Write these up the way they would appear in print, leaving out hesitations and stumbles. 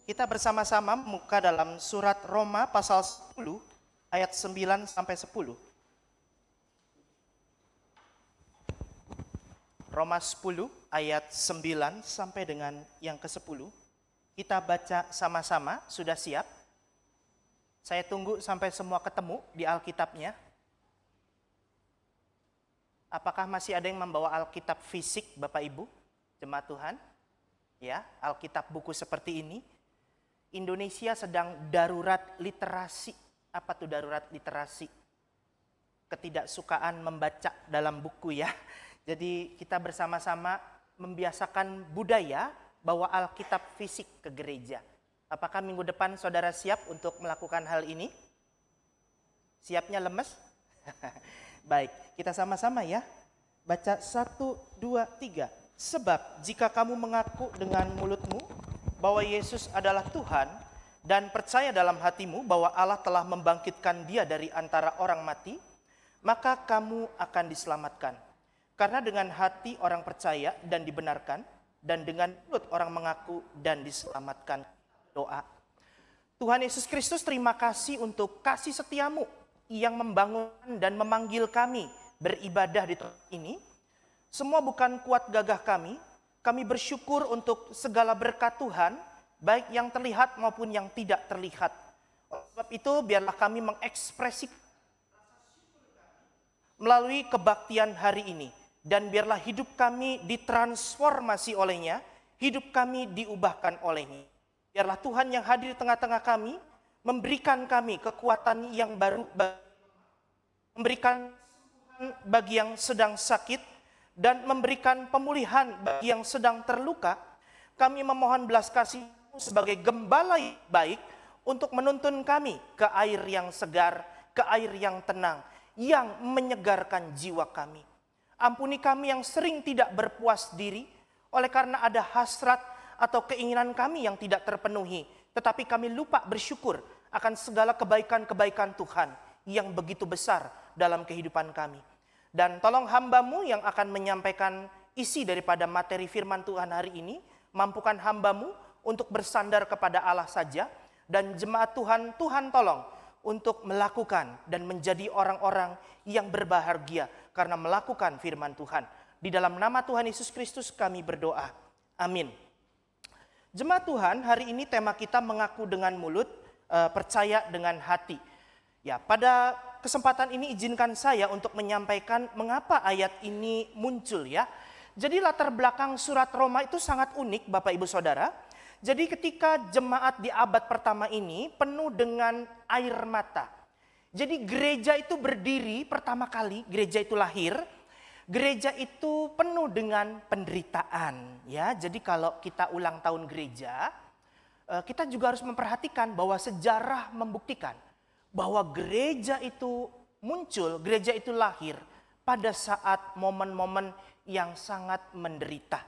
Kita bersama-sama membuka dalam surat Roma pasal 10 ayat 9 sampai 10. Roma 10 ayat 9 sampai dengan yang ke-10. Kita baca sama-sama, sudah siap? Saya tunggu sampai semua ketemu di Alkitabnya. Apakah masih ada yang membawa Alkitab fisik, Bapak Ibu, jemaat Tuhan? Ya, Alkitab buku seperti ini. Indonesia sedang darurat literasi. Apa tuh darurat literasi? Ketidaksukaan membaca dalam buku ya. Jadi kita bersama-sama membiasakan budaya bawa Alkitab fisik ke gereja. Apakah minggu depan saudara siap untuk melakukan hal ini? Siapnya lemes? Baik, kita sama-sama ya. Baca 1, 2, 3. Sebab jika kamu mengaku dengan mulutmu bahwa Yesus adalah Tuhan dan percaya dalam hatimu bahwa Allah telah membangkitkan Dia dari antara orang mati, maka kamu akan diselamatkan. Karena dengan hati orang percaya dan dibenarkan, dan dengan mulut orang mengaku dan diselamatkan. Doa. Tuhan Yesus Kristus, terima kasih untuk kasih setiamu yang membangun dan memanggil kami beribadah di tempat ini. Semua bukan kuat gagah kami bersyukur untuk segala berkat Tuhan, baik yang terlihat maupun yang tidak terlihat. Sebab itu biarlah kami mengekspresikan melalui kebaktian hari ini. Dan biarlah hidup kami ditransformasi olehnya, hidup kami diubahkan olehnya. Biarlah Tuhan yang hadir di tengah-tengah kami, memberikan kami kekuatan yang baru, memberikan bagi yang sedang sakit, dan memberikan pemulihan bagi yang sedang terluka. Kami memohon belas kasih-Mu sebagai gembala yang baik untuk menuntun kami ke air yang segar, ke air yang tenang, yang menyegarkan jiwa kami. Ampuni kami yang sering tidak berpuas diri oleh karena ada hasrat atau keinginan kami yang tidak terpenuhi, tetapi kami lupa bersyukur akan segala kebaikan-kebaikan Tuhan yang begitu besar dalam kehidupan kami. Dan tolong hamba-Mu yang akan menyampaikan isi daripada materi firman Tuhan hari ini, mampukan hamba-Mu untuk bersandar kepada Allah saja, dan jemaat Tuhan, Tuhan tolong untuk melakukan dan menjadi orang-orang yang berbahagia karena melakukan firman Tuhan. Di dalam nama Tuhan Yesus Kristus kami berdoa. Amin. Jemaat Tuhan, hari ini tema kita mengaku dengan mulut, percaya dengan hati. Ya, pada kesempatan ini izinkan saya untuk menyampaikan mengapa ayat ini muncul ya. Jadi latar belakang surat Roma itu sangat unik Bapak Ibu Saudara. Jadi ketika jemaat di abad pertama ini penuh dengan air mata. Jadi gereja itu berdiri pertama kali, gereja itu lahir. Gereja itu penuh dengan penderitaan ya. Jadi kalau kita ulang tahun gereja, kita juga harus memperhatikan bahwa sejarah membuktikan bahwa gereja itu muncul, gereja itu lahir pada saat momen-momen yang sangat menderita.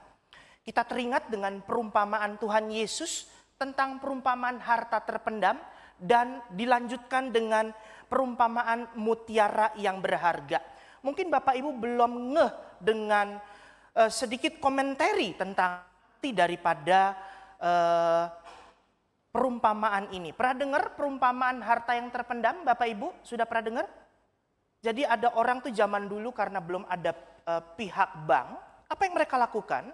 Kita teringat dengan perumpamaan Tuhan Yesus tentang perumpamaan harta terpendam dan dilanjutkan dengan perumpamaan mutiara yang berharga. Mungkin Bapak Ibu belum ngeh dengan sedikit komentari tentang arti daripada perumpamaan ini. Pernah dengar perumpamaan harta yang terpendam, Bapak Ibu? Sudah pernah dengar? Jadi ada orang tuh zaman dulu karena belum ada pihak bank, apa yang mereka lakukan?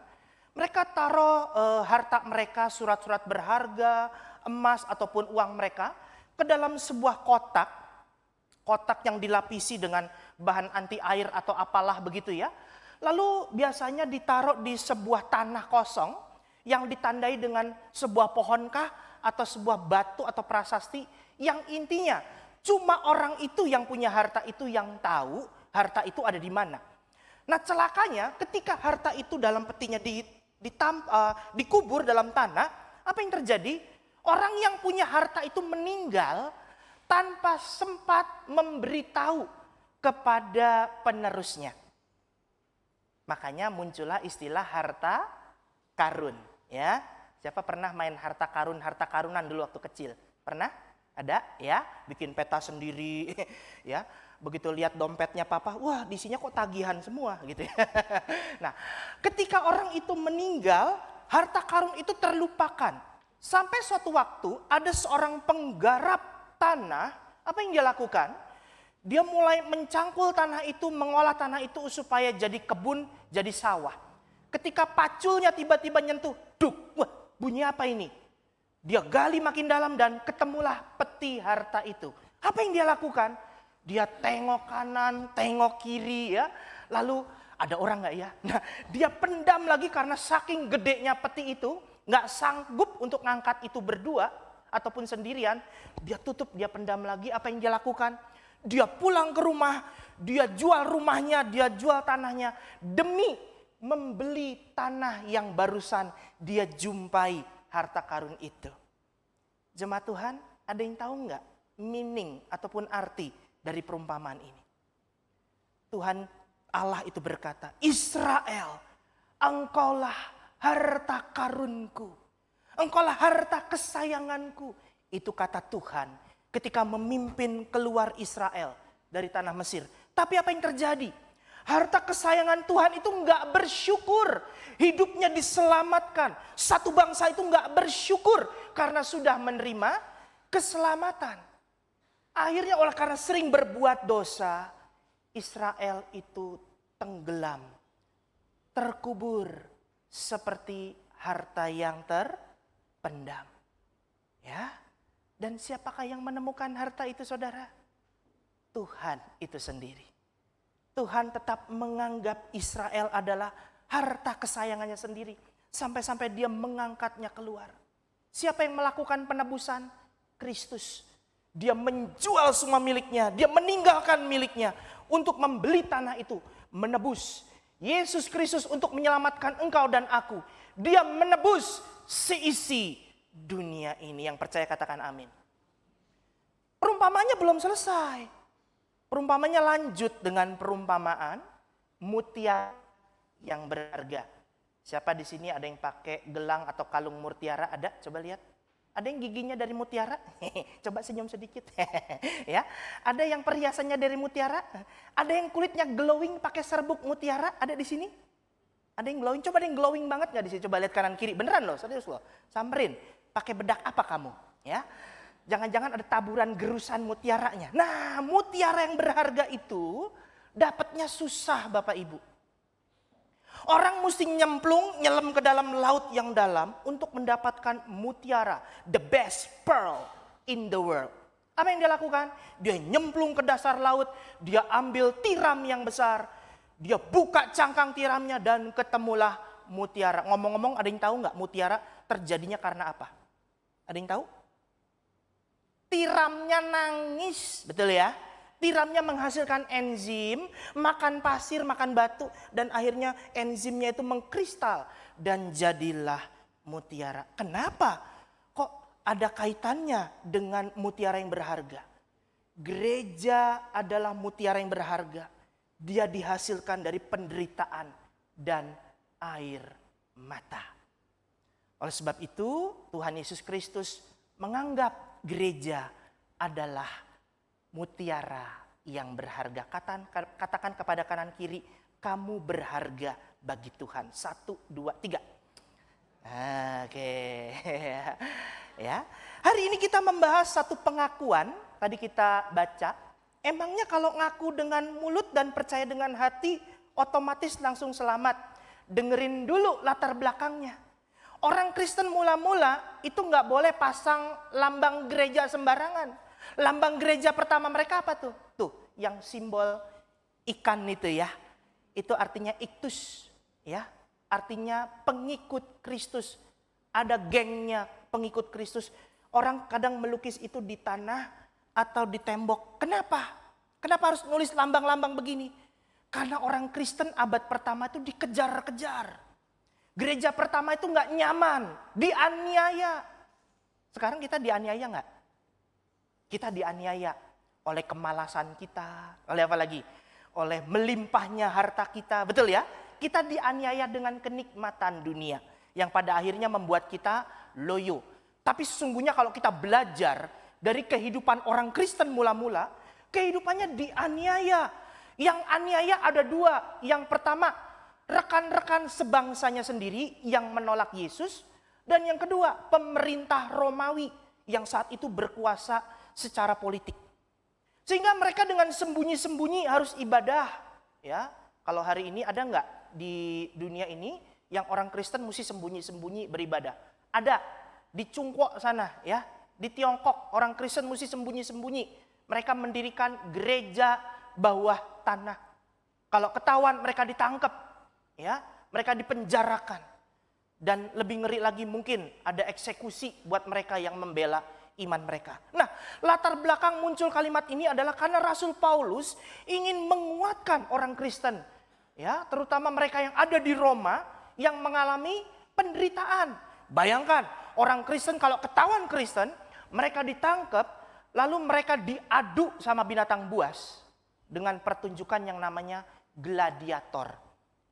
Mereka taruh harta mereka, surat-surat berharga, emas ataupun uang mereka ke dalam sebuah kotak. Kotak yang dilapisi dengan bahan anti air atau apalah begitu ya. Lalu biasanya ditaruh di sebuah tanah kosong yang ditandai dengan sebuah pohonkah atau sebuah batu atau prasasti yang intinya cuma orang itu yang punya harta itu yang tahu harta itu ada di mana. Nah celakanya ketika harta itu dalam petinya dikubur dalam tanah, apa yang terjadi? Orang yang punya harta itu meninggal tanpa sempat memberitahu kepada penerusnya. Makanya muncullah istilah harta karun ya. Siapa pernah main harta karunan dulu waktu kecil? Pernah? Ada ya? Bikin peta sendiri ya. Begitu lihat dompetnya papa, wah isinya kok tagihan semua gitu ya. Nah, ketika orang itu meninggal, harta karun itu terlupakan. Sampai suatu waktu ada seorang penggarap tanah, apa yang dia lakukan? Dia mulai mencangkul tanah itu, mengolah tanah itu supaya jadi kebun, jadi sawah. Ketika paculnya tiba-tiba nyentuh, duk, wah bunyi apa ini? Dia gali makin dalam dan ketemulah peti harta itu. Apa yang dia lakukan? Dia tengok kanan, tengok kiri ya. Lalu ada orang nggak ya? Nah, dia pendam lagi karena saking gedenya peti itu, nggak sanggup untuk ngangkat itu berdua ataupun sendirian. Dia tutup, dia pendam lagi. Apa yang dia lakukan? Dia pulang ke rumah, dia jual rumahnya, dia jual tanahnya demi membeli tanah yang barusan dia jumpai harta karun itu. Jemaat Tuhan, ada yang tahu nggak meaning ataupun arti dari perumpamaan ini? Tuhan Allah itu berkata, Israel, engkaulah harta karunku. Engkaulah harta kesayanganku. Itu kata Tuhan ketika memimpin keluar Israel dari tanah Mesir. Tapi apa yang terjadi? Harta kesayangan Tuhan itu enggak bersyukur. Hidupnya diselamatkan. Satu bangsa itu enggak bersyukur karena sudah menerima keselamatan. Akhirnya oleh karena sering berbuat dosa, Israel itu tenggelam, terkubur seperti harta yang terpendam. Ya. Dan siapakah yang menemukan harta itu, saudara? Tuhan itu sendiri. Tuhan tetap menganggap Israel adalah harta kesayangannya sendiri. Sampai-sampai dia mengangkatnya keluar. Siapa yang melakukan penebusan? Kristus. Dia menjual semua miliknya. Dia meninggalkan miliknya untuk membeli tanah itu. Menebus. Yesus Kristus untuk menyelamatkan engkau dan aku. Dia menebus seisi dunia ini. Yang percaya katakan amin. Perumpamaannya belum selesai. Perumpamaannya lanjut dengan perumpamaan mutiara yang berharga. Siapa di sini ada yang pakai gelang atau kalung mutiara? Ada? Coba lihat. Ada yang giginya dari mutiara? Coba senyum sedikit. Ya. Ada yang perhiasannya dari mutiara? Ada yang kulitnya glowing pakai serbuk mutiara? Ada di sini? Ada yang glowing? Coba ada yang glowing banget nggak di sini? Coba lihat kanan kiri. Beneran loh, serius loh. Samperin. Pakai bedak apa kamu? Ya. Jangan-jangan ada taburan gerusan mutiaranya. Nah, mutiara yang berharga itu dapatnya susah, Bapak Ibu. Orang mesti nyemplung, nyelam ke dalam laut yang dalam untuk mendapatkan mutiara, the best pearl in the world. Apa yang dia lakukan? Dia nyemplung ke dasar laut, dia ambil tiram yang besar, dia buka cangkang tiramnya dan ketemulah mutiara. Ngomong-ngomong, ada yang tahu nggak mutiara terjadinya karena apa? Ada yang tahu? Tiramnya nangis, betul ya? Tiramnya menghasilkan enzim, makan pasir, makan batu, dan akhirnya enzimnya itu mengkristal dan jadilah mutiara. Kenapa? Kok ada kaitannya dengan mutiara yang berharga? Gereja adalah mutiara yang berharga. Dia dihasilkan dari penderitaan dan air mata. Oleh sebab itu, Tuhan Yesus Kristus menganggap gereja adalah mutiara yang berharga. Katakan kepada kanan kiri, kamu berharga bagi Tuhan. 1, 2, 3. Oke. Ya. Hari ini kita membahas satu pengakuan. Tadi kita baca. Emangnya kalau ngaku dengan mulut dan percaya dengan hati, otomatis langsung selamat. Dengerin dulu latar belakangnya. Orang Kristen mula-mula itu nggak boleh pasang lambang gereja sembarangan. Lambang gereja pertama mereka apa tuh? Tuh, yang simbol ikan itu ya. Itu artinya iktus, ya. Artinya pengikut Kristus. Ada gengnya pengikut Kristus. Orang kadang melukis itu di tanah atau di tembok. Kenapa? Kenapa harus nulis lambang-lambang begini? Karena orang Kristen abad pertama itu dikejar-kejar. Gereja pertama itu nggak nyaman, dianiaya. Sekarang kita dianiaya nggak? Kita dianiaya oleh kemalasan kita, oleh apa lagi? Oleh melimpahnya harta kita, betul ya? Kita dianiaya dengan kenikmatan dunia yang pada akhirnya membuat kita loyo. Tapi sesungguhnya kalau kita belajar dari kehidupan orang Kristen mula-mula, kehidupannya dianiaya. Yang aniaya ada dua. Yang pertama, rekan-rekan sebangsanya sendiri yang menolak Yesus. Dan yang kedua, pemerintah Romawi yang saat itu berkuasa secara politik. Sehingga mereka dengan sembunyi-sembunyi harus ibadah. Ya, kalau hari ini ada nggak di dunia ini yang orang Kristen mesti sembunyi-sembunyi beribadah? Ada di Cungkok sana, ya, di Tiongkok orang Kristen mesti sembunyi-sembunyi. Mereka mendirikan gereja bawah tanah. Kalau ketahuan mereka ditangkap, ya, mereka dipenjarakan. Dan lebih ngeri lagi mungkin ada eksekusi buat mereka yang membela iman mereka. Nah, latar belakang muncul kalimat ini adalah karena Rasul Paulus ingin menguatkan orang Kristen, ya, terutama mereka yang ada di Roma yang mengalami penderitaan. Bayangkan, orang Kristen kalau ketahuan Kristen, mereka ditangkap, lalu mereka diadu sama binatang buas dengan pertunjukan yang namanya gladiator.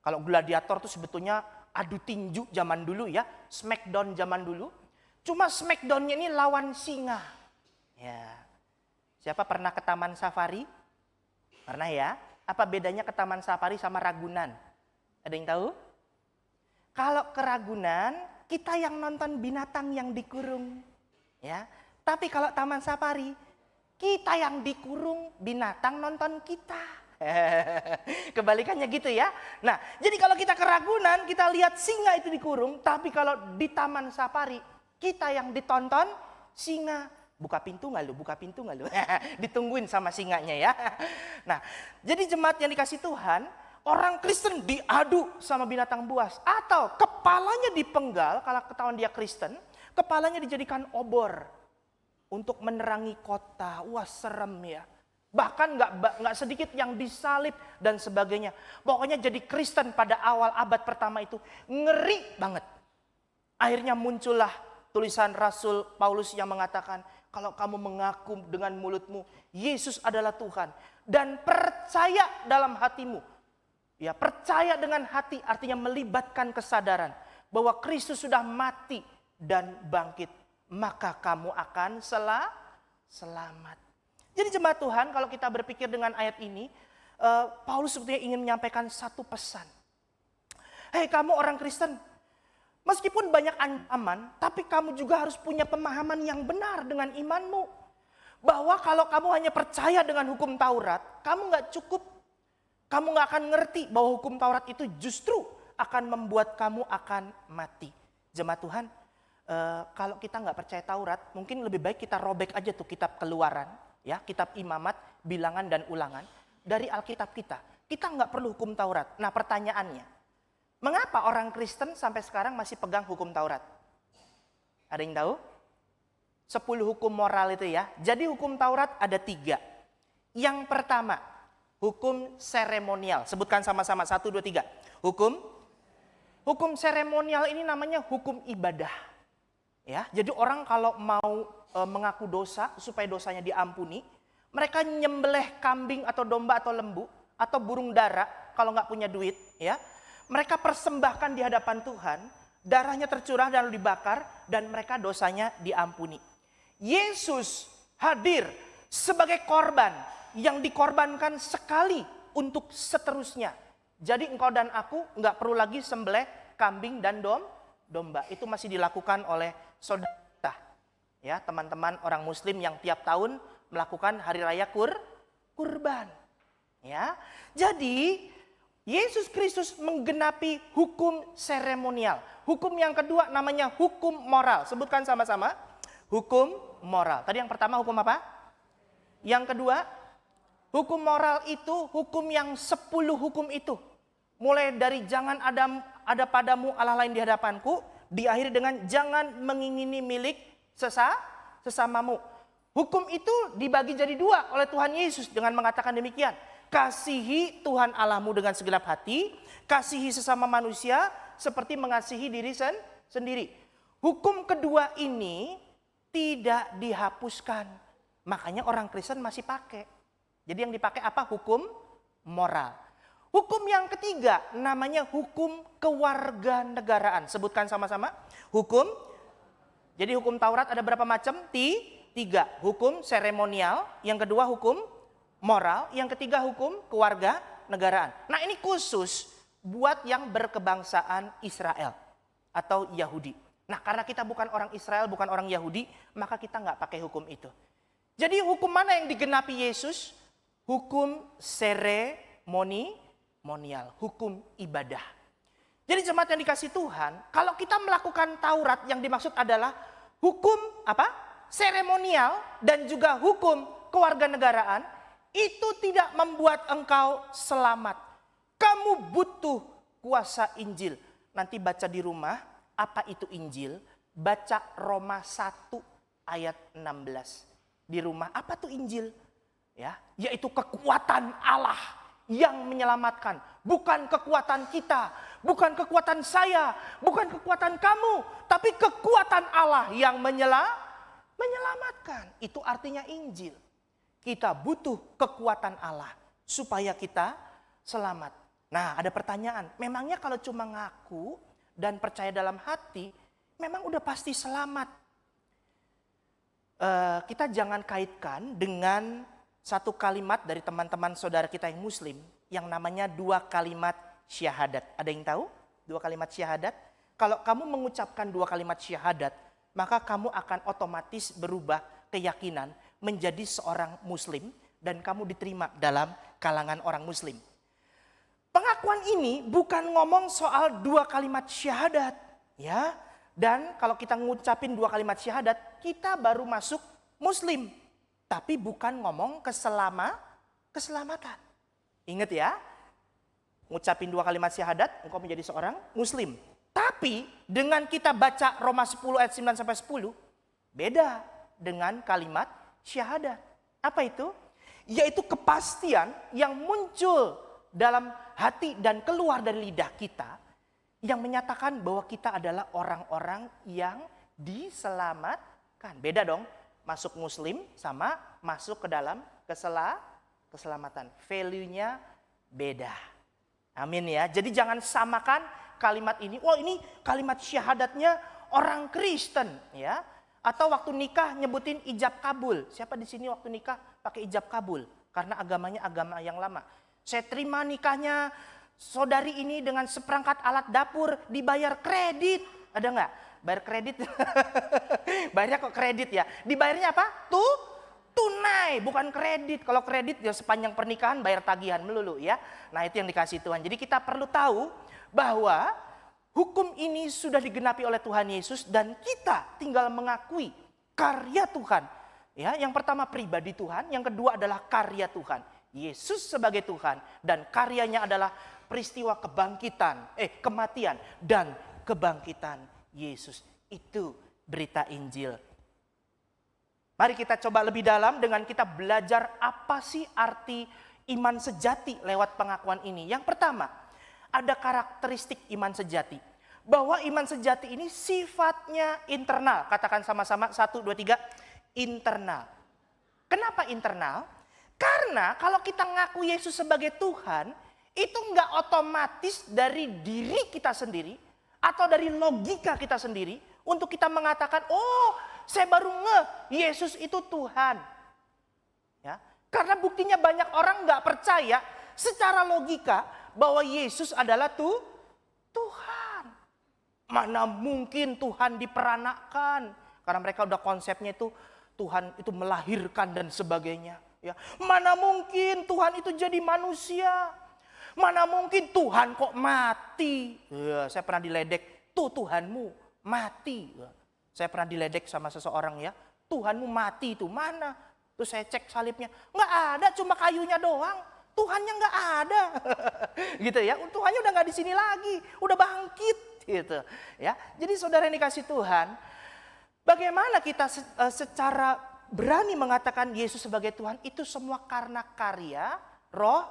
Kalau gladiator itu sebetulnya adu tinju zaman dulu, ya, smackdown zaman dulu. Cuma smackdownnya ini lawan singa. Ya, siapa pernah ke taman safari? Pernah, ya? Apa bedanya ke taman safari sama Ragunan? Ada yang tahu? Kalau ke Ragunan, kita yang nonton binatang yang dikurung, ya. Tapi kalau taman safari, kita yang dikurung, binatang nonton kita. Kebalikannya gitu, ya. Nah, jadi kalau kita ke Ragunan, kita lihat singa itu dikurung. Tapi kalau di taman safari, kita yang ditonton singa. Buka pintu nggak lu? Buka pintu nggak lu? Ditungguin sama singanya, ya. Nah, jadi jemaat yang dikasih Tuhan, orang Kristen diadu sama binatang buas. Atau kepalanya dipenggal, kalau ketahuan dia Kristen, kepalanya dijadikan obor untuk menerangi kota. Wah, serem, ya. Bahkan nggak sedikit yang disalib dan sebagainya. Pokoknya jadi Kristen pada awal abad pertama itu ngeri banget. Akhirnya muncullah tulisan Rasul Paulus yang mengatakan, kalau kamu mengaku dengan mulutmu Yesus adalah Tuhan dan percaya dalam hatimu. Ya, percaya dengan hati artinya melibatkan kesadaran bahwa Kristus sudah mati dan bangkit, maka kamu akan selamat. Jadi jemaat Tuhan, kalau kita berpikir dengan ayat ini, Paulus sebetulnya ingin menyampaikan satu pesan. Hei kamu orang Kristen, meskipun banyak ancaman, tapi kamu juga harus punya pemahaman yang benar dengan imanmu. Bahwa kalau kamu hanya percaya dengan hukum Taurat, kamu nggak cukup. Kamu nggak akan ngerti bahwa hukum Taurat itu justru akan membuat kamu akan mati. Jemaat Tuhan, kalau kita nggak percaya Taurat, mungkin lebih baik kita robek aja tuh kitab Keluaran. Ya, kitab Imamat, Bilangan dan Ulangan dari Alkitab kita. Kita nggak perlu hukum Taurat. Nah, pertanyaannya, mengapa orang Kristen sampai sekarang masih pegang hukum Taurat? Ada yang tahu? 10 hukum moral itu, ya. Jadi hukum Taurat ada 3. Yang pertama, hukum seremonial. Sebutkan sama-sama, 1, 2, 3. Hukum seremonial ini namanya hukum ibadah. Ya, jadi orang kalau mau mengaku dosa supaya dosanya diampuni, mereka nyembelih kambing atau domba atau lembu atau burung dara kalau nggak punya duit, ya. Mereka persembahkan di hadapan Tuhan, darahnya tercurah dan lalu dibakar dan mereka dosanya diampuni. Yesus hadir sebagai korban yang dikorbankan sekali untuk seterusnya. Jadi engkau dan aku nggak perlu lagi sembelih kambing dan domba. Itu masih dilakukan oleh saudara. Ya, teman-teman orang Muslim yang tiap tahun melakukan hari raya kurban. Ya, jadi Yesus Kristus menggenapi hukum seremonial. Hukum yang kedua namanya hukum moral. Sebutkan sama-sama, hukum moral. Tadi yang pertama hukum apa? Yang kedua, hukum moral itu hukum yang 10 hukum itu. Mulai dari jangan ada padamu Allah lain di hadapanku, diakhiri dengan jangan mengingini milik sesamamu. Hukum itu dibagi jadi 2 oleh Tuhan Yesus dengan mengatakan demikian. Kasihi Tuhan Allahmu dengan segenap hati, kasihi sesama manusia seperti mengasihi diri sendiri. Hukum kedua ini tidak dihapuskan. Makanya orang Kristen masih pakai. Jadi yang dipakai apa? Hukum moral. Hukum yang ketiga namanya hukum kewarganegaraan. Sebutkan sama-sama. Jadi hukum Taurat ada berapa macam? 3. Hukum seremonial, yang kedua hukum moral, yang ketiga hukum kewarganegaraan. Nah, ini khusus buat yang berkebangsaan Israel atau Yahudi. Nah, karena kita bukan orang Israel, bukan orang Yahudi, maka kita nggak pakai hukum itu. Jadi hukum mana yang digenapi Yesus? Hukum seremonial, hukum ibadah. Jadi jemaat yang dikasih Tuhan, kalau kita melakukan Taurat yang dimaksud adalah hukum apa? Seremonial dan juga hukum kewarganegaraan, itu tidak membuat engkau selamat. Kamu butuh kuasa Injil. Nanti baca di rumah, apa itu Injil? Baca Roma 1 ayat 16. Di rumah, apa tuh Injil? Ya, yaitu kekuatan Allah yang menyelamatkan. Bukan kekuatan kita, bukan kekuatan saya, bukan kekuatan kamu, tapi kekuatan Allah yang menyelamatkan. Itu artinya Injil. Kita butuh kekuatan Allah supaya kita selamat. Nah, ada pertanyaan, memangnya kalau cuma ngaku dan percaya dalam hati, memang udah pasti selamat? Kita jangan kaitkan dengan satu kalimat dari teman-teman saudara kita yang muslim, yang namanya 2 kalimat syahadat. Ada yang tahu 2 kalimat syahadat? Kalau kamu mengucapkan 2 kalimat syahadat, maka kamu akan otomatis berubah keyakinan menjadi seorang muslim dan kamu diterima dalam kalangan orang muslim. Pengakuan ini bukan ngomong soal 2 kalimat syahadat, ya. Dan kalau kita ngucapin 2 kalimat syahadat, kita baru masuk muslim. Tapi bukan ngomong keselamatan. Ingat ya, ngucapin 2 kalimat syahadat, engkau menjadi seorang muslim. Tapi dengan kita baca Roma 10 ayat 9 sampai 10, beda dengan kalimat syahadat. Apa itu? Yaitu kepastian yang muncul dalam hati dan keluar dari lidah kita, yang menyatakan bahwa kita adalah orang-orang yang diselamatkan. Beda dong, masuk muslim sama masuk ke dalam keselamatan. Value-nya beda. Amin ya. Jadi jangan samakan kalimat ini. Oh, ini kalimat syahadatnya orang Kristen ya. Atau waktu nikah nyebutin ijab kabul. Siapa di sini waktu nikah pakai ijab kabul? Karena agamanya agama yang lama. Saya terima nikahnya saudari ini dengan seperangkat alat dapur, dibayar kredit. Ada nggak? Bayar kredit? Bayarnya kok kredit ya? Dibayarnya apa? Tunai, bukan kredit. Kalau kredit ya sepanjang pernikahan bayar tagihan melulu ya. Nah, itu yang dikasih Tuhan. Jadi kita perlu tahu bahwa hukum ini sudah digenapi oleh Tuhan Yesus dan kita tinggal mengakui karya Tuhan. Ya, yang pertama pribadi Tuhan, yang kedua adalah karya Tuhan. Yesus sebagai Tuhan dan karyanya adalah peristiwa kematian dan kebangkitan Yesus. Itu berita Injil. Mari kita coba lebih dalam dengan kita belajar apa sih arti iman sejati lewat pengakuan ini. Yang pertama, ada karakteristik iman sejati. Bahwa iman sejati ini sifatnya internal. Katakan sama-sama 1, 2, 3, internal. Kenapa internal? Karena kalau kita ngaku Yesus sebagai Tuhan, itu nggak otomatis dari diri kita sendiri atau dari logika kita sendiri untuk kita mengatakan, oh saya baru Yesus itu Tuhan. Ya, karena buktinya banyak orang nggak percaya secara logika bahwa Yesus adalah Tuhan. Mana mungkin Tuhan diperanakan? Karena mereka udah konsepnya itu Tuhan itu melahirkan dan sebagainya. Ya, mana mungkin Tuhan itu jadi manusia? Mana mungkin Tuhan kok mati? Ya, saya pernah diledek, tuh Tuhanmu mati. Ya, saya pernah diledek sama seseorang ya, Tuhanmu mati itu mana? Terus saya cek salibnya, nggak ada, cuma kayunya doang. Tuhannya nggak ada, gitu ya. Tuhannya udah nggak di sini lagi, udah bangkit, gitu. Ya, jadi saudara yang dikasih Tuhan, bagaimana kita secara berani mengatakan Yesus sebagai Tuhan, itu semua karena karya Roh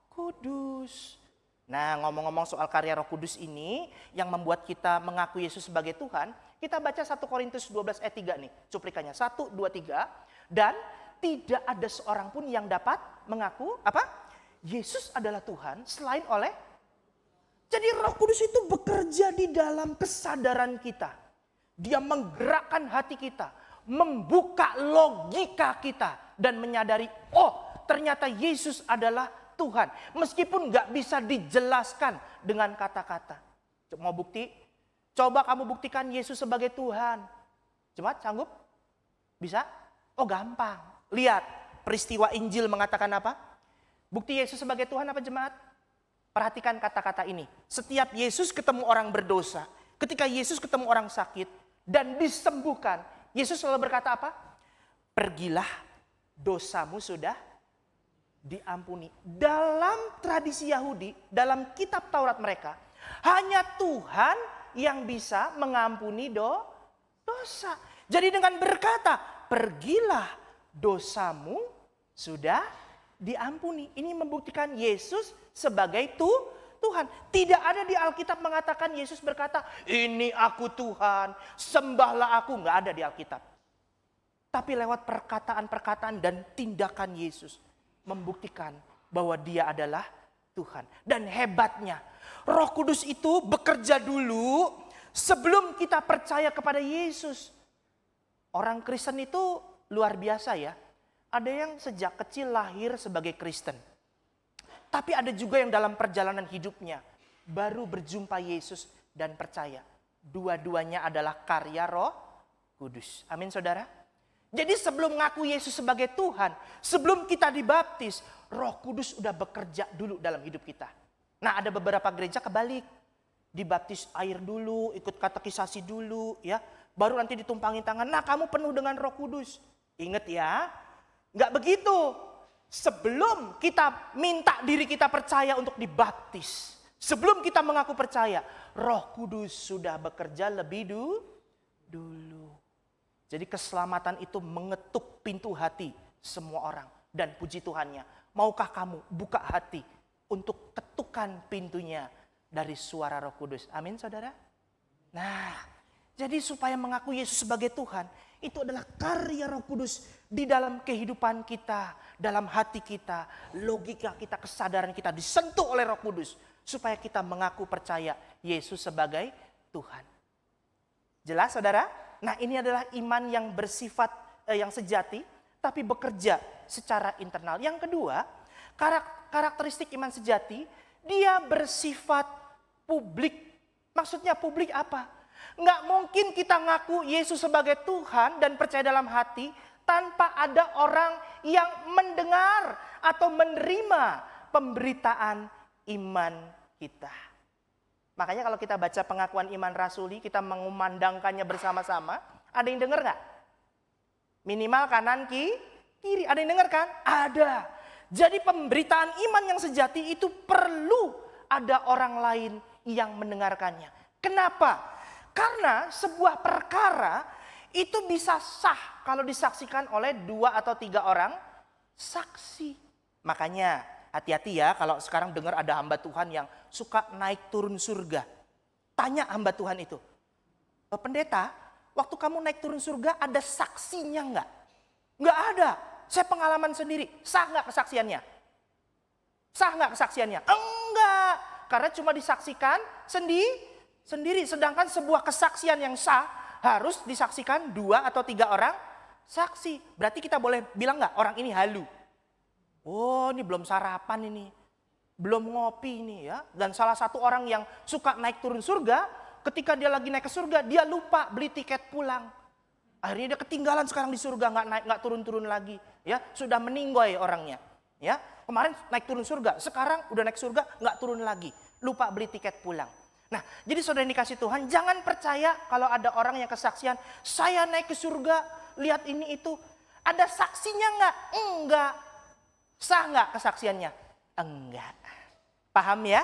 Kudus. Nah, ngomong-ngomong soal karya Roh Kudus ini yang membuat kita mengaku Yesus sebagai Tuhan, kita baca 1 Korintus 12 ayat 3 nih, cuplikannya 1, 2, 3. Dan tidak ada seorang pun yang dapat mengaku apa? Yesus adalah Tuhan selain oleh. Jadi Roh Kudus itu bekerja di dalam kesadaran kita. Dia menggerakkan hati kita, membuka logika kita dan menyadari, oh ternyata Yesus adalah Tuhan. Meskipun gak bisa dijelaskan dengan kata-kata. Mau bukti? Coba kamu buktikan Yesus sebagai Tuhan. Jemaat sanggup? Bisa? Oh gampang. Lihat peristiwa Injil mengatakan apa? Bukti Yesus sebagai Tuhan apa jemaat? Perhatikan kata-kata ini. Setiap Yesus ketemu orang berdosa, ketika Yesus ketemu orang sakit dan disembuhkan, Yesus selalu berkata apa? Pergilah, dosamu sudah diampuni. Dalam tradisi Yahudi, dalam kitab Taurat mereka, hanya Tuhan yang bisa mengampuni dosa. Jadi dengan berkata, pergilah, dosamu sudah diampuni. Ini membuktikan Yesus sebagai Tuhan. Tidak ada di Alkitab mengatakan Yesus berkata, ini aku Tuhan, sembahlah aku. Nggak ada di Alkitab. Tapi lewat perkataan-perkataan dan tindakan Yesus membuktikan bahwa dia adalah Tuhan. Dan hebatnya, Roh Kudus itu bekerja dulu sebelum kita percaya kepada Yesus. Orang Kristen itu luar biasa ya. Ada yang sejak kecil lahir sebagai Kristen. Tapi ada juga yang dalam perjalanan hidupnya baru berjumpa Yesus dan percaya. Dua-duanya adalah karya Roh Kudus. Amin saudara. Jadi sebelum ngaku Yesus sebagai Tuhan, sebelum kita dibaptis, Roh Kudus udah bekerja dulu dalam hidup kita. Nah ada beberapa gereja kebalik. Dibaptis air dulu, ikut katekisasi dulu ya. Baru nanti ditumpangin tangan, nah kamu penuh dengan Roh Kudus. Ingat ya, nggak begitu. Sebelum kita minta diri kita percaya untuk dibaptis, sebelum kita mengaku percaya, Roh Kudus sudah bekerja lebih dulu. Jadi keselamatan itu mengetuk pintu hati semua orang. Dan puji Tuhannya, maukah kamu buka hati untuk ketukan pintunya dari suara Roh Kudus? Amin saudara. Nah, jadi supaya mengaku Yesus sebagai Tuhan, itu adalah karya Roh Kudus di dalam kehidupan kita, dalam hati kita, logika kita, kesadaran kita disentuh oleh Roh Kudus. Supaya kita mengaku percaya Yesus sebagai Tuhan. Jelas saudara? Nah ini adalah iman yang bersifat, yang sejati, tapi bekerja secara internal. Yang kedua, karakteristik iman sejati, dia bersifat publik. Maksudnya publik apa? Nggak mungkin kita ngaku Yesus sebagai Tuhan dan percaya dalam hati tanpa ada orang yang mendengar atau menerima pemberitaan iman kita. Makanya kalau kita baca pengakuan iman rasuli, kita mengumandangkannya bersama-sama, ada yang dengar nggak? Minimal kanan kiri, ada yang dengar kan? Ada. Jadi pemberitaan iman yang sejati itu perlu ada orang lain yang mendengarkannya. Kenapa? Karena sebuah perkara itu bisa sah kalau disaksikan oleh 2 atau 3 orang saksi. Makanya hati-hati ya kalau sekarang dengar ada hamba Tuhan yang suka naik turun surga. Tanya hamba Tuhan itu, pendeta, waktu kamu naik turun surga ada saksinya nggak? Nggak ada. Saya pengalaman sendiri. Sah nggak kesaksiannya? Sah nggak kesaksiannya? Enggak. Karena cuma disaksikan sendiri. Sedangkan sebuah kesaksian yang sah harus disaksikan 2 atau 3 orang saksi. Berarti kita boleh bilang nggak orang ini halu? Oh ini belum sarapan ini. Belum ngopi ini ya. Dan salah satu orang yang suka naik turun surga, ketika dia lagi naik ke surga, dia lupa beli tiket pulang. Akhirnya dia ketinggalan sekarang di surga, nggak turun-turun lagi. Ya, sudah meninggoy orangnya. Ya, kemarin naik turun surga, sekarang udah naik surga, nggak turun lagi. Lupa beli tiket pulang. Nah, jadi saudara yang dikasih Tuhan, jangan percaya kalau ada orang yang kesaksian, saya naik ke surga, lihat ini itu. Ada saksinya nggak? Enggak. Sah nggak kesaksiannya? Enggak. Paham ya?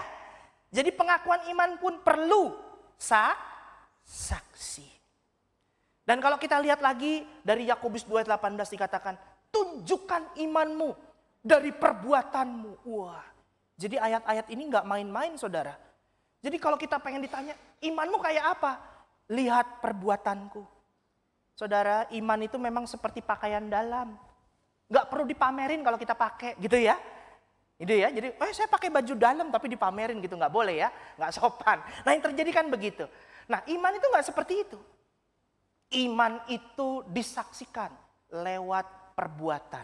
Jadi pengakuan iman pun perlu saksi. Dan kalau kita lihat lagi dari Yakobus 2:18 dikatakan, tunjukkan imanmu dari perbuatanmu. Wah, jadi ayat-ayat ini nggak main-main saudara. Jadi kalau kita pengen ditanya, imanmu kayak apa? Lihat perbuatanku. Saudara, iman itu memang seperti pakaian dalam. Nggak perlu dipamerin kalau kita pakai gitu ya. Gitu ya, jadi saya pakai baju dalam tapi dipamerin gitu, nggak boleh ya, nggak sopan. Nah yang terjadi kan begitu. Nah iman itu nggak seperti itu. Iman itu disaksikan lewat perbuatan,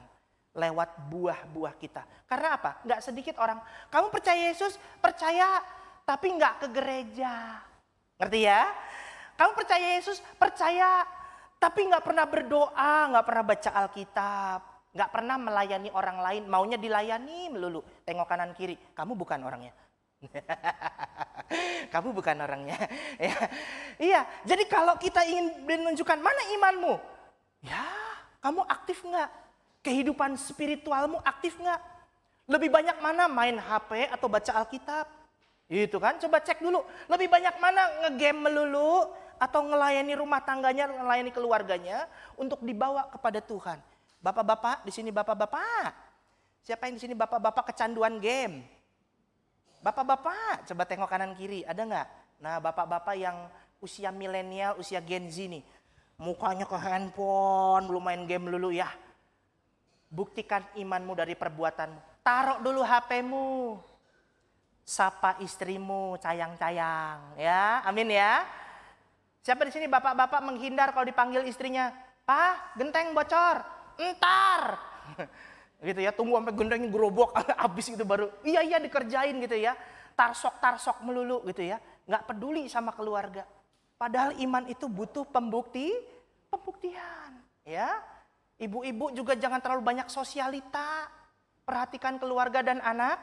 lewat buah-buah kita. Karena apa? Nggak sedikit orang, kamu percaya Yesus? Percaya, tapi nggak ke gereja. Ngerti ya? Kamu percaya Yesus? Percaya. Tapi nggak pernah berdoa, nggak pernah baca Alkitab. Nggak pernah melayani orang lain, maunya dilayani melulu. Tengok kanan kiri, kamu bukan orangnya. Kamu bukan orangnya. Ya. Iya, jadi kalau kita ingin menunjukkan mana imanmu? Ya, kamu aktif nggak? Kehidupan spiritualmu aktif nggak? Lebih banyak mana main HP atau baca Alkitab? Itu kan, coba cek dulu. Lebih banyak mana ngegame melulu atau ngelayani rumah tangganya, ngelayani keluarganya untuk dibawa kepada Tuhan. Bapak-bapak, di sini bapak-bapak. Siapa yang di sini bapak-bapak kecanduan game? Bapak-bapak, coba tengok kanan kiri, ada nggak? Nah, bapak-bapak yang usia milenial, usia Gen Z nih. Mukanya ke handphone, belum main game melulu ya. Buktikan imanmu dari perbuatanmu. Taruh dulu HP-mu. Sapa istrimu, sayang-sayang, ya, amin ya. Siapa di sini bapak-bapak menghindar kalau dipanggil istrinya, "Pak, genteng bocor, entar." Gitu ya, tunggu sampai gentengnya gerobok, habis itu baru, iya dikerjain gitu ya. Tarsok melulu gitu ya, nggak peduli sama keluarga. Padahal iman itu butuh pembuktian, ya. Ibu-ibu juga jangan terlalu banyak sosialita. Perhatikan keluarga dan anak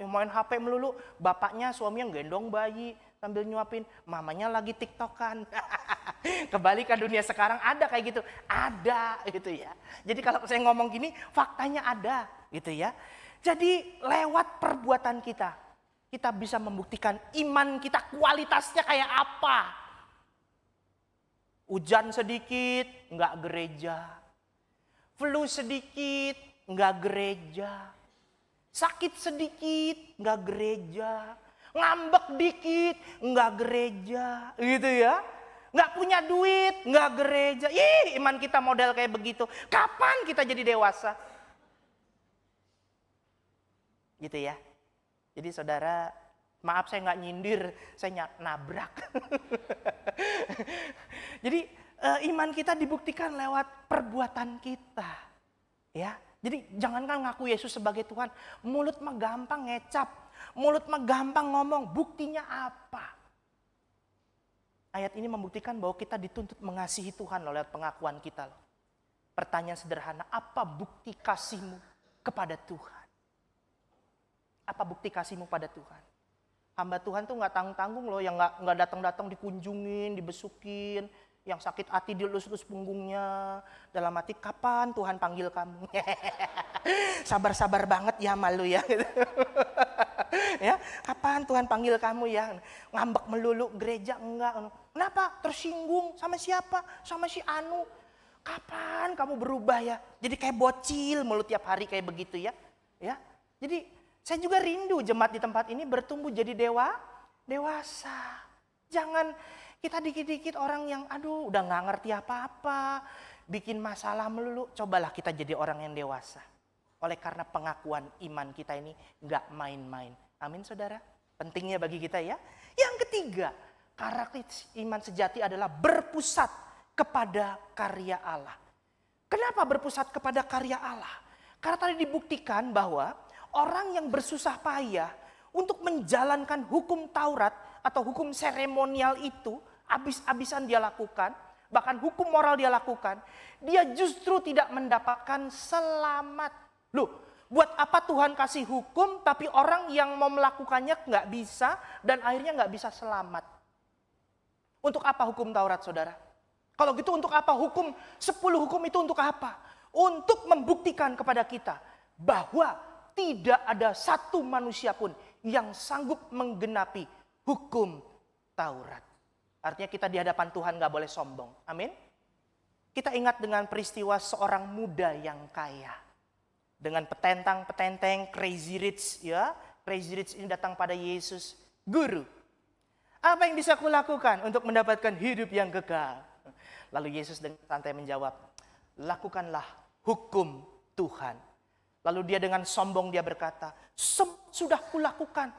yang main HP melulu, bapaknya suaminya gendong bayi sambil nyuapin, mamanya lagi tiktokan. Kebalikan dunia sekarang ada kayak gitu, ada gitu ya. Jadi kalau saya ngomong gini, faktanya ada gitu ya. Jadi lewat perbuatan kita bisa membuktikan iman kita kualitasnya kayak apa. Hujan sedikit, nggak gereja. Flu sedikit, nggak gereja. Sakit sedikit, nggak gereja. Ngambek dikit, nggak gereja. Gitu ya. Nggak punya duit, nggak gereja. Ih, iman kita model kayak begitu. Kapan kita jadi dewasa? Gitu ya. Jadi saudara, maaf saya nggak nyindir, saya nabrak. Jadi iman kita dibuktikan lewat perbuatan kita. Ya. Jadi jangankan ngaku Yesus sebagai Tuhan, mulut mah gampang ngecap, mulut mah gampang ngomong, buktinya apa? Ayat ini membuktikan bahwa kita dituntut mengasihi Tuhan lewat pengakuan kita. Pertanyaan sederhana, apa bukti kasihmu kepada Tuhan? Apa bukti kasihmu pada Tuhan? Hamba Tuhan tuh nggak tanggung-tanggung loh, yang nggak datang-datang dikunjungin, dibesukin. Yang sakit hati dilus-lus punggungnya. Dalam hati, kapan Tuhan panggil kamu? Sabar-sabar banget ya malu ya. Ya, kapan Tuhan panggil kamu ya? Ngambek melulu, gereja enggak. Kenapa? Tersinggung sama siapa? Sama si Anu. Kapan kamu berubah ya? Jadi kayak bocil mulut tiap hari kayak begitu ya. Ya. Jadi saya juga rindu jemaat di tempat ini bertumbuh jadi dewasa. Jangan kita dikit-dikit orang yang aduh udah gak ngerti apa-apa, bikin masalah melulu. Cobalah kita jadi orang yang dewasa. Oleh karena pengakuan iman kita ini gak main-main. Amin saudara. Pentingnya bagi kita ya. Yang ketiga, karakter iman sejati adalah berpusat kepada karya Allah. Kenapa berpusat kepada karya Allah? Karena tadi dibuktikan bahwa orang yang bersusah payah untuk menjalankan hukum Taurat atau hukum seremonial itu, habis-habisan dia lakukan, bahkan hukum moral dia lakukan, dia justru tidak mendapatkan selamat. Loh, buat apa Tuhan kasih hukum tapi orang yang mau melakukannya nggak bisa dan akhirnya nggak bisa selamat? Untuk apa hukum Taurat, saudara? Kalau gitu untuk apa hukum 10 hukum itu untuk apa? Untuk membuktikan kepada kita bahwa tidak ada satu manusia pun yang sanggup menggenapi hukum Taurat. Artinya kita di hadapan Tuhan gak boleh sombong. Amin. Kita ingat dengan peristiwa seorang muda yang kaya. Dengan petentang-petenteng, crazy rich ya. Crazy rich ini datang pada Yesus. Guru, apa yang bisa kulakukan untuk mendapatkan hidup yang kekal? Lalu Yesus dengan santai menjawab, lakukanlah hukum Tuhan. Lalu dia dengan sombong dia berkata, sudah kulakukan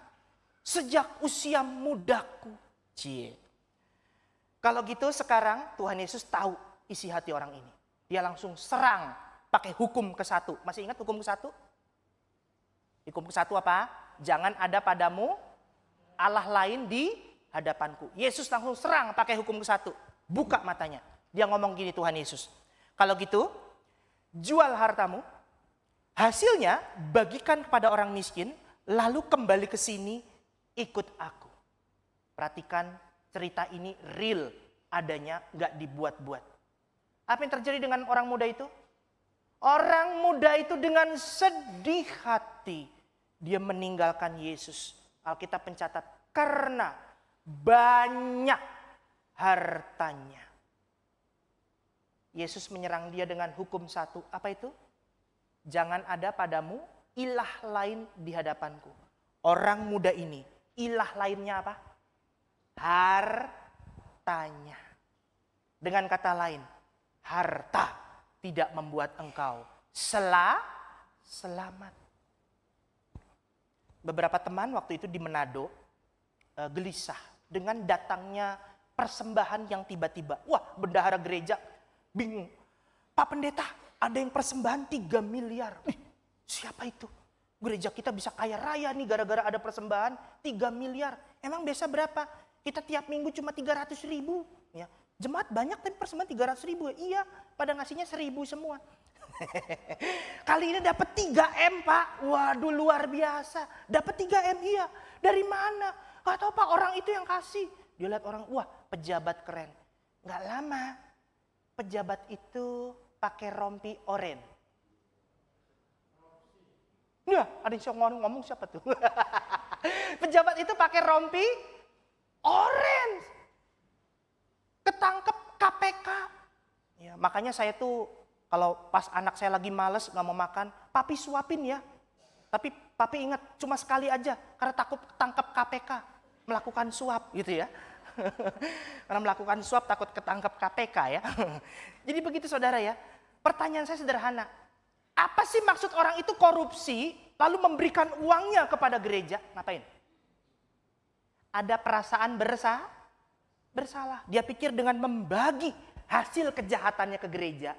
sejak usia mudaku. Cie. Kalau gitu sekarang Tuhan Yesus tahu isi hati orang ini. Dia langsung serang pakai hukum ke-1. Masih ingat hukum ke-1? Hukum ke-1 apa? Jangan ada padamu Allah lain di hadapanku. Yesus langsung serang pakai hukum ke-1. Buka matanya. Dia ngomong gini, Tuhan Yesus. Kalau gitu, jual hartamu, hasilnya bagikan kepada orang miskin, lalu kembali ke sini, ikut aku. Perhatikan, cerita ini real adanya, gak dibuat-buat. Apa yang terjadi dengan orang muda itu? Orang muda itu dengan sedih hati, dia meninggalkan Yesus. Alkitab mencatat, karena banyak hartanya. Yesus menyerang dia dengan hukum 1. Apa itu? Jangan ada padamu ilah lain di hadapanku. Orang muda ini, ilah lainnya apa? Hartanya. Dengan kata lain, harta tidak membuat engkau selamat. Beberapa teman waktu itu di Manado gelisah dengan datangnya persembahan yang tiba-tiba. Wah, bendahara gereja bingung. Pak Pendeta, ada yang persembahan 3 miliar. Siapa itu? Gereja kita bisa kaya raya nih gara-gara ada persembahan 3 miliar. Emang biasa berapa? Kita tiap minggu cuma 300 ribu. Ya. Jemaat banyak tapi persembahan 300 ribu. Iya, pada ngasihnya 1.000 semua. Kali ini dapat 3M Pak. Waduh, luar biasa. Dapat 3M, iya. Dari mana? Gak tahu Pak, orang itu yang kasih. Dia lihat orang, wah pejabat keren. Gak lama, pejabat itu pakai rompi oranye. Ya, ada yang ngomong siapa tuh? Pejabat itu pakai rompi orange. Ketangkep KPK. Ya, makanya saya tuh kalau pas anak saya lagi males gak mau makan, papi suapin ya. Tapi papi ingat cuma sekali aja karena takut ketangkep KPK. Melakukan suap gitu ya. Karena melakukan suap takut ketangkep KPK ya. Jadi begitu saudara ya. Pertanyaan saya sederhana. Apa sih maksud orang itu korupsi lalu memberikan uangnya kepada gereja? Ngapain? Ada perasaan bersalah. Dia pikir dengan membagi hasil kejahatannya ke gereja,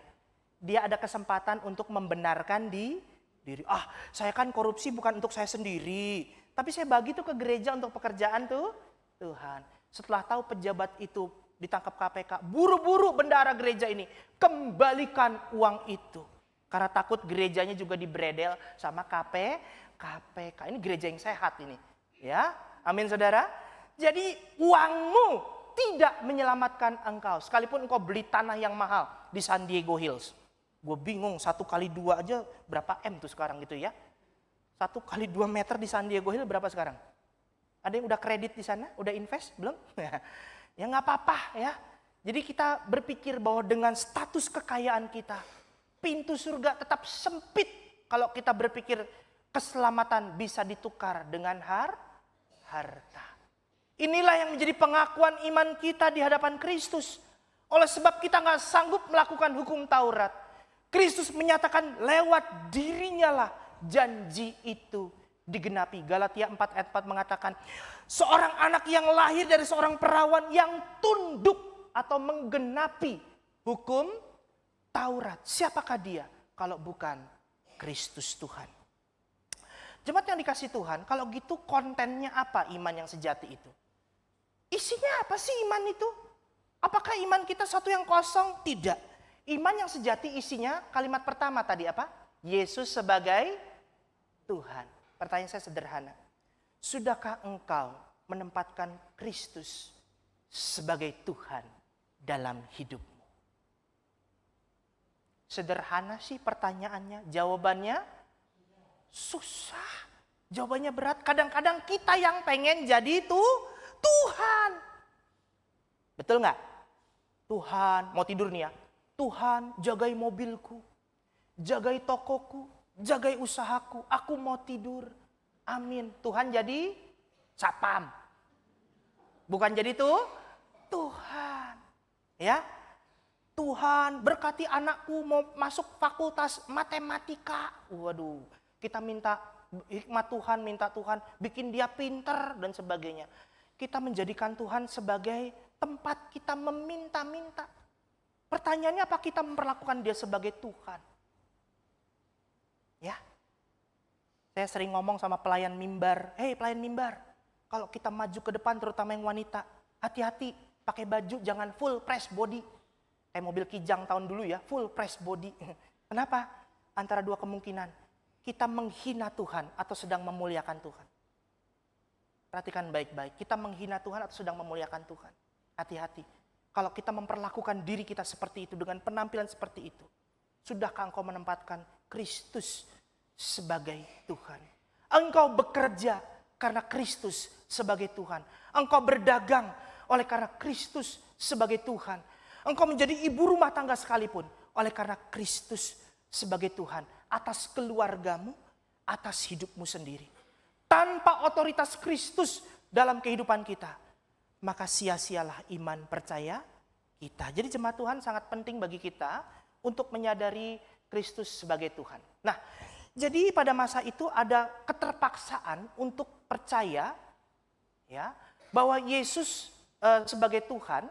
dia ada kesempatan untuk membenarkan diri. Ah, saya kan korupsi bukan untuk saya sendiri, tapi saya bagi tuh ke gereja untuk pekerjaan tuh Tuhan. Setelah tahu pejabat itu ditangkap KPK, buru-buru bendahara gereja ini kembalikan uang itu. Karena takut gerejanya juga dibredel sama KPK. Ini gereja yang sehat ini. Ya, amin saudara. Jadi uangmu tidak menyelamatkan engkau. Sekalipun engkau beli tanah yang mahal di San Diego Hills. Gue bingung 1 kali 2 aja berapa M tuh sekarang gitu ya. 1 kali 2 meter di San Diego Hills berapa sekarang? Ada yang udah kredit di sana? Udah invest? Belum? Ya nggak apa-apa ya. Jadi kita berpikir bahwa dengan status kekayaan kita, pintu surga tetap sempit kalau kita berpikir keselamatan bisa ditukar dengan harta. Inilah yang menjadi pengakuan iman kita di hadapan Kristus. Oleh sebab kita nggak sanggup melakukan hukum Taurat, Kristus menyatakan lewat dirinya lah janji itu digenapi. Galatia 4 ayat 4 mengatakan, seorang anak yang lahir dari seorang perawan yang tunduk atau menggenapi hukum Taurat. Siapakah dia kalau bukan Kristus Tuhan? Jemaat yang dikasih Tuhan, kalau gitu kontennya apa iman yang sejati itu? Isinya apa sih iman itu? Apakah iman kita satu yang kosong? Tidak. Iman yang sejati isinya kalimat pertama tadi apa? Yesus sebagai Tuhan. Pertanyaan saya sederhana. Sudahkah engkau menempatkan Kristus sebagai Tuhan dalam hidupmu? Sederhana sih pertanyaannya, jawabannya susah. Jawabannya berat. Kadang-kadang kita yang pengen jadi Tuhan. Betul nggak? Tuhan, mau tidur nih ya. Tuhan, jagai mobilku, jagai tokoku, jagai usahaku. Aku mau tidur. Amin. Tuhan jadi satpam. Bukan jadi Tuhan. Ya. Tuhan berkati anakku mau masuk fakultas matematika. Waduh, kita minta hikmat Tuhan, minta Tuhan bikin dia pinter dan sebagainya. Kita menjadikan Tuhan sebagai tempat kita meminta-minta. Pertanyaannya apa kita memperlakukan dia sebagai Tuhan? Ya, saya sering ngomong sama pelayan mimbar. Hei pelayan mimbar, Kalau kita maju ke depan, terutama yang wanita, hati-hati pakai baju jangan full press body. Kayak mobil Kijang tahun dulu ya, full press body. Kenapa? Antara dua kemungkinan. Kita menghina Tuhan atau sedang memuliakan Tuhan. Perhatikan baik-baik. Kita menghina Tuhan atau sedang memuliakan Tuhan. Hati-hati. Kalau kita memperlakukan diri kita seperti itu, dengan penampilan seperti itu, sudahkah engkau menempatkan Kristus sebagai Tuhan? Engkau bekerja karena Kristus sebagai Tuhan. Engkau berdagang oleh karena Kristus sebagai Tuhan. Engkau menjadi ibu rumah tangga sekalipun oleh karena Kristus sebagai Tuhan. Atas keluargamu, atas hidupmu sendiri. Tanpa otoritas Kristus dalam kehidupan kita, maka sia-sialah iman percaya kita. Jadi jemaat Tuhan sangat penting bagi kita untuk menyadari Kristus sebagai Tuhan. Nah, jadi pada masa itu ada keterpaksaan untuk percaya ya bahwa Yesus sebagai Tuhan.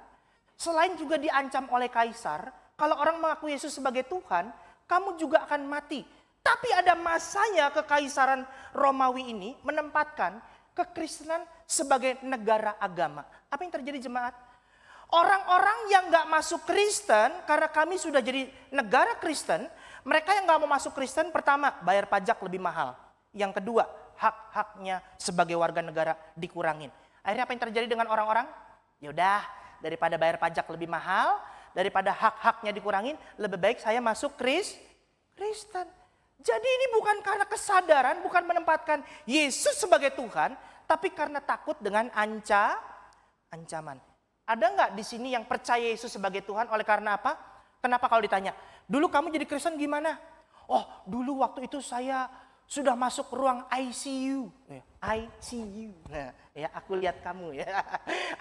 Selain juga diancam oleh kaisar, kalau orang mengaku Yesus sebagai Tuhan, kamu juga akan mati. Tapi ada masanya kekaisaran Romawi ini menempatkan kekristenan sebagai negara agama. Apa yang terjadi jemaat? Orang-orang yang gak masuk Kristen, karena kami sudah jadi negara Kristen, mereka yang gak mau masuk Kristen, pertama bayar pajak lebih mahal. Yang kedua, hak-haknya sebagai warga negara dikurangin. Akhirnya apa yang terjadi dengan orang-orang? Yaudah, daripada bayar pajak lebih mahal, daripada hak-haknya dikurangin, lebih baik saya masuk Kristen. Jadi ini bukan karena kesadaran, bukan menempatkan Yesus sebagai Tuhan, tapi karena takut dengan ancaman. Ada nggak di sini yang percaya Yesus sebagai Tuhan oleh karena apa? Kenapa kalau ditanya, dulu kamu jadi Kristen gimana? Oh, dulu waktu itu saya sudah masuk ruang ICU. ICU. Nah, ya aku lihat kamu ya.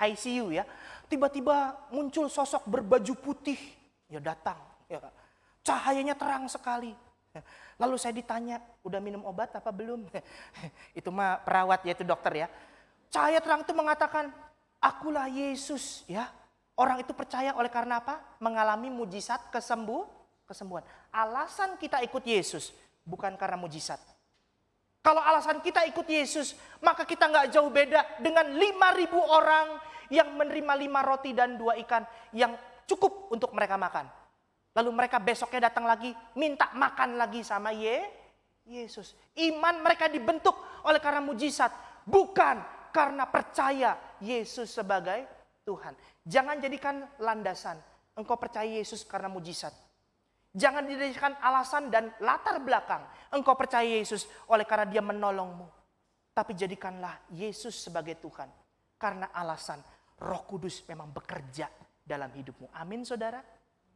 ICU ya. Tiba-tiba muncul sosok berbaju putih. Ya datang. Ya. Cahayanya terang sekali. Lalu saya ditanya, udah minum obat apa belum? Itu mah perawat yaitu dokter ya. Cahaya terang itu mengatakan, akulah Yesus ya. Orang itu percaya oleh karena apa? Mengalami mujizat kesembuhan. Alasan kita ikut Yesus bukan karena mujizat. Kalau alasan kita ikut Yesus, maka kita nggak jauh beda dengan 5.000 orang yang menerima 5 roti dan 2 ikan yang cukup untuk mereka makan. Lalu mereka besoknya datang lagi, minta makan lagi sama Yesus. Iman mereka dibentuk oleh karena mujizat, bukan karena percaya Yesus sebagai Tuhan. Jangan jadikan landasan engkau percaya Yesus karena mujizat. Jangan dijadikan alasan dan latar belakang engkau percaya Yesus oleh karena dia menolongmu. Tapi jadikanlah Yesus sebagai Tuhan. Karena alasan Roh Kudus memang bekerja dalam hidupmu. Amin saudara.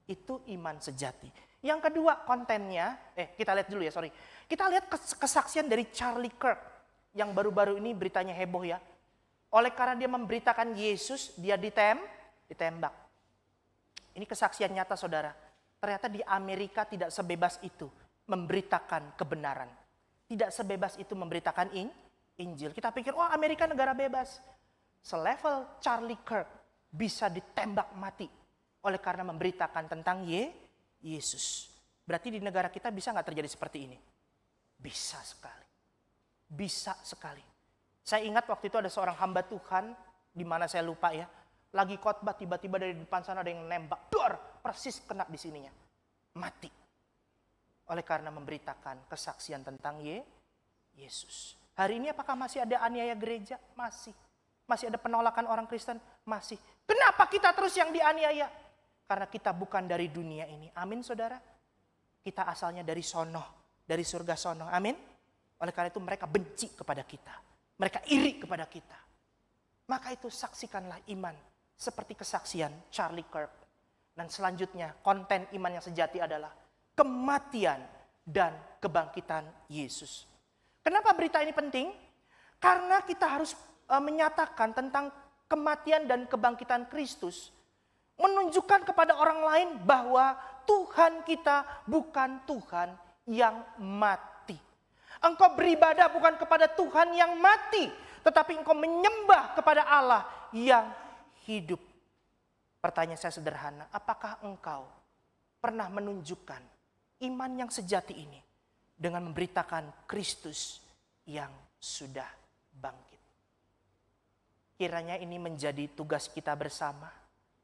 Itu iman sejati. Yang kedua kontennya, kita lihat dulu ya Kita lihat kesaksian dari Charlie Kirk. Yang baru-baru ini beritanya heboh ya. Oleh karena dia memberitakan Yesus, dia ditembak. Ini kesaksian nyata saudara. Ternyata di Amerika tidak sebebas itu memberitakan kebenaran. Tidak sebebas itu memberitakan Injil. Kita pikir, oh Amerika negara bebas. Selevel Charlie Kirk bisa ditembak mati oleh karena memberitakan tentang Yesus. Berarti di negara kita bisa nggak terjadi seperti ini? Bisa sekali. Bisa sekali. Saya ingat waktu itu ada seorang hamba Tuhan, di mana saya lupa ya. Lagi khotbah tiba-tiba dari depan sana ada yang nembak. Dor, persis kena di sininya. Mati. Oleh karena memberitakan kesaksian tentang Yesus. Hari ini apakah masih ada aniaya gereja? Masih. Masih ada penolakan orang Kristen? Masih. Kenapa kita terus yang dianiaya? Karena kita bukan dari dunia ini. Amin saudara. Kita asalnya dari sono. Dari surga sono. Amin. Oleh karena itu mereka benci kepada kita. Mereka iri kepada kita. Maka itu saksikanlah iman. Seperti kesaksian Charlie Kirk. Dan selanjutnya konten iman yang sejati adalah kematian dan kebangkitan Yesus. Kenapa berita ini penting? Karena kita harus menyatakan tentang kematian dan kebangkitan Kristus. Menunjukkan kepada orang lain bahwa Tuhan kita bukan Tuhan yang mati. Engkau beribadah bukan kepada Tuhan yang mati. Tetapi engkau menyembah kepada Allah yang hidup. Pertanyaan saya sederhana, apakah engkau pernah menunjukkan iman yang sejati ini dengan memberitakan Kristus yang sudah bangkit? Kiranya ini menjadi tugas kita bersama,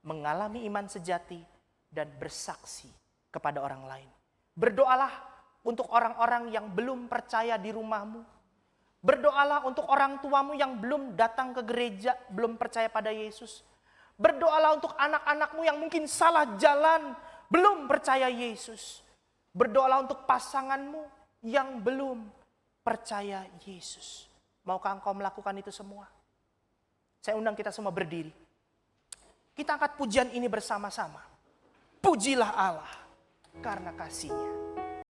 mengalami iman sejati dan bersaksi kepada orang lain. Berdoalah untuk orang-orang yang belum percaya di rumahmu. Berdoalah untuk orang tuamu yang belum datang ke gereja, belum percaya pada Yesus. Berdoalah untuk anak-anakmu yang mungkin salah jalan, belum percaya Yesus. Berdoalah untuk pasanganmu yang belum percaya Yesus. Maukah engkau melakukan itu semua? Saya undang kita semua berdiri. Kita angkat pujian ini bersama-sama. Pujilah Allah karena kasih-Nya.